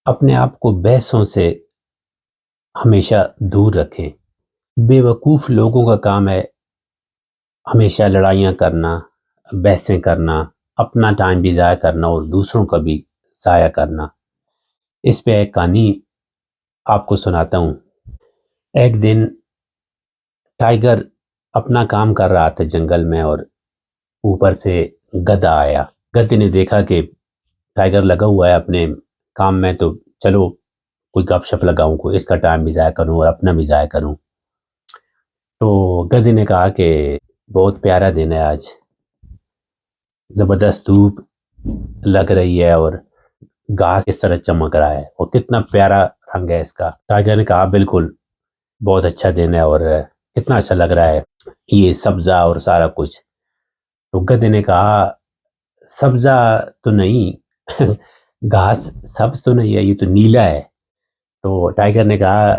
اپنے آپ کو بحثوں سے ہمیشہ دور رکھیں۔ بے وقوف لوگوں کا کام ہے ہمیشہ لڑائیاں کرنا، بحثیں کرنا، اپنا ٹائم بھی ضائع کرنا اور دوسروں کا بھی ضائع کرنا۔ اس پہ ایک کہانی آپ کو سناتا ہوں۔ ایک دن ٹائیگر اپنا کام کر رہا تھا جنگل میں اور اوپر سے گدھا آیا۔ گدھے نے دیکھا کہ ٹائیگر لگا ہوا ہے اپنے کام میں، تو چلو کوئی گپ شپ لگاؤں، کوئی اس کا ٹائم بھی ضائع کروں اور اپنا بھی ضائع کروں۔ تو گدھے نے کہا کہ بہت پیارا دن ہے آج، زبردست دھوپ لگ رہی ہے اور گھاس اس طرح چمک رہا ہے اور کتنا پیارا رنگ ہے اس کا۔ ٹائیگر نے کہا بالکل بہت اچھا دن ہے اور کتنا اچھا لگ رہا ہے یہ سبزہ اور سارا کچھ۔ تو گدھے نے کہا سبزہ تو نہیں گھاس سبز تو نہیں ہے، یہ تو نیلا ہے۔ تو ٹائیگر نے کہا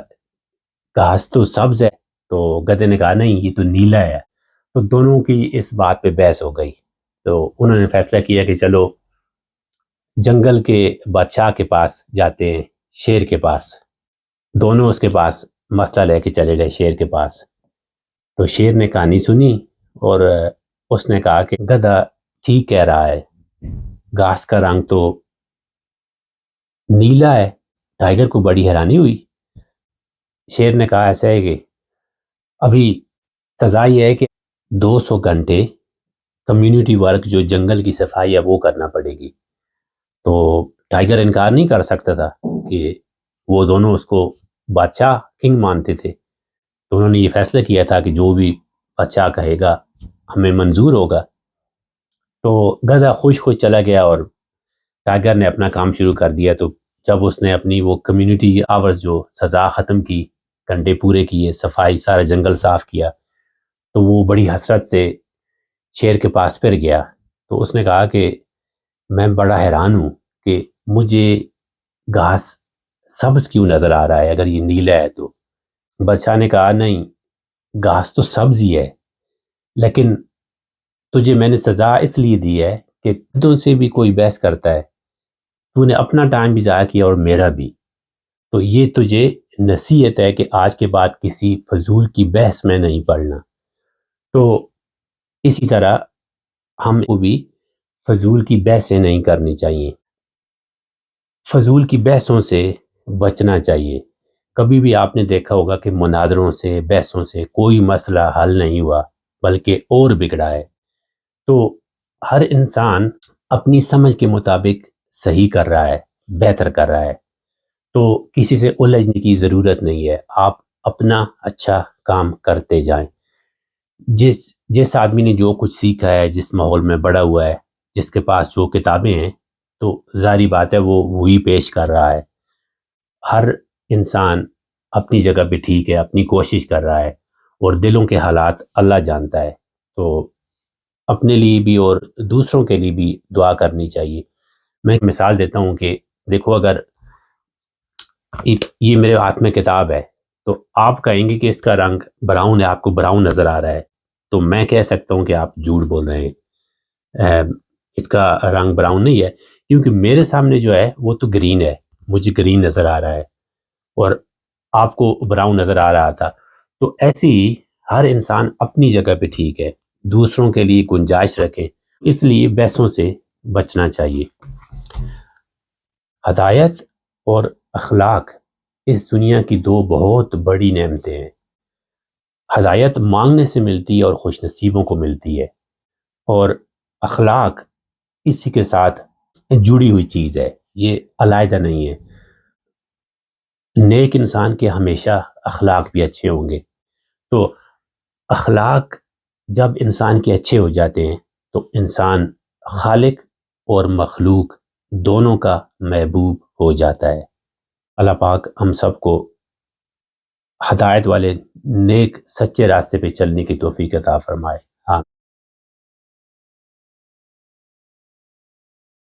گھاس تو سبز ہے، تو گدھے نے کہا نہیں یہ تو نیلا ہے۔ تو دونوں کی اس بات پہ بحث ہو گئی۔ تو انہوں نے فیصلہ کیا کہ چلو جنگل کے بادشاہ کے پاس جاتے ہیں، شیر کے پاس۔ دونوں اس کے پاس مسئلہ لے کے چلے گئے شیر کے پاس۔ تو شیر نے کہانی سنی اور اس نے کہا کہ گدھا ٹھیک کہہ رہا ہے، گھاس کا رنگ تو نیلا ہے۔ ٹائیگر کو بڑی حیرانی ہوئی۔ شیر نے کہا ایسا ہے کہ ابھی سزا یہ ہے کہ 200 گھنٹے کمیونٹی ورک جو جنگل کی صفائی ہے وہ کرنا پڑے گی۔ تو ٹائیگر انکار نہیں کر سکتا تھا کہ وہ دونوں اس کو بادشاہ کنگ مانتے تھے۔ تو انہوں نے یہ فیصلہ کیا تھا کہ جو بھی بادشاہ کہے گا ہمیں منظور ہوگا۔ تو گدھا خوش خوش چلا گیا اور ٹائیگر نے اپنا کام شروع کر دیا۔ تو جب اس نے اپنی وہ کمیونٹی آورز جو سزا ختم کی، گھنٹے پورے کیے، صفائی سارا جنگل صاف کیا، تو وہ بڑی حسرت سے شیر کے پاس پھر گیا۔ تو اس نے کہا کہ میں بڑا حیران ہوں کہ مجھے گھاس سبز کیوں نظر آ رہا ہے اگر یہ نیلا ہے تو۔ بادشاہ نے کہا نہیں گھاس تو سبز ہی ہے، لیکن تجھے میں نے سزا اس لیے دی ہے کہ تم سے بھی کوئی بحث کرتا ہے، تو نے اپنا ٹائم بھی ضائع کیا اور میرا بھی، تو یہ تجھے نصیحت ہے کہ آج کے بعد کسی فضول کی بحث میں نہیں پڑنا۔ تو اسی طرح ہم کو بھی فضول کی بحثیں نہیں کرنی چاہیے، فضول کی بحثوں سے بچنا چاہیے۔ کبھی بھی آپ نے دیکھا ہوگا کہ مناظروں سے، بحثوں سے کوئی مسئلہ حل نہیں ہوا بلکہ اور بگڑا ہے۔ تو ہر انسان اپنی سمجھ کے مطابق صحیح کر رہا ہے، بہتر کر رہا ہے، تو کسی سے الجھنے کی ضرورت نہیں ہے۔ آپ اپنا اچھا کام کرتے جائیں۔ جس آدمی نے جو کچھ سیکھا ہے، جس ماحول میں بڑا ہوا ہے، جس کے پاس جو کتابیں ہیں، تو ظاہری بات ہے وہ وہی پیش کر رہا ہے۔ ہر انسان اپنی جگہ پہ ٹھیک ہے، اپنی کوشش کر رہا ہے اور دلوں کے حالات اللہ جانتا ہے۔ تو اپنے لیے بھی اور دوسروں کے لیے بھی دعا کرنی چاہیے۔ میں ایک مثال دیتا ہوں کہ دیکھو اگر یہ میرے ہاتھ میں کتاب ہے تو آپ کہیں گے کہ اس کا رنگ براؤن ہے، آپ کو براؤن نظر آ رہا ہے، تو میں کہہ سکتا ہوں کہ آپ جھوٹ بول رہے ہیں، اس کا رنگ براؤن نہیں ہے، کیونکہ میرے سامنے جو ہے وہ تو گرین ہے، مجھے گرین نظر آ رہا ہے اور آپ کو براؤن نظر آ رہا تھا۔ تو ایسی ہی ہر انسان اپنی جگہ پہ ٹھیک ہے، دوسروں کے لیے گنجائش رکھیں، اس لیے بحثوں سے بچنا چاہیے۔ ہدایت اور اخلاق اس دنیا کی دو بہت بڑی نعمتیں ہیں۔ ہدایت مانگنے سے ملتی ہے اور خوش نصیبوں کو ملتی ہے، اور اخلاق اسی کے ساتھ جڑی ہوئی چیز ہے، یہ علیحدہ نہیں ہے۔ نیک انسان کے ہمیشہ اخلاق بھی اچھے ہوں گے۔ تو اخلاق جب انسان کے اچھے ہو جاتے ہیں تو انسان خالق اور مخلوق دونوں کا محبوب ہو جاتا ہے۔ اللہ پاک ہم سب کو ہدایت والے نیک سچے راستے پہ چلنے کی توفیق عطا فرمائے۔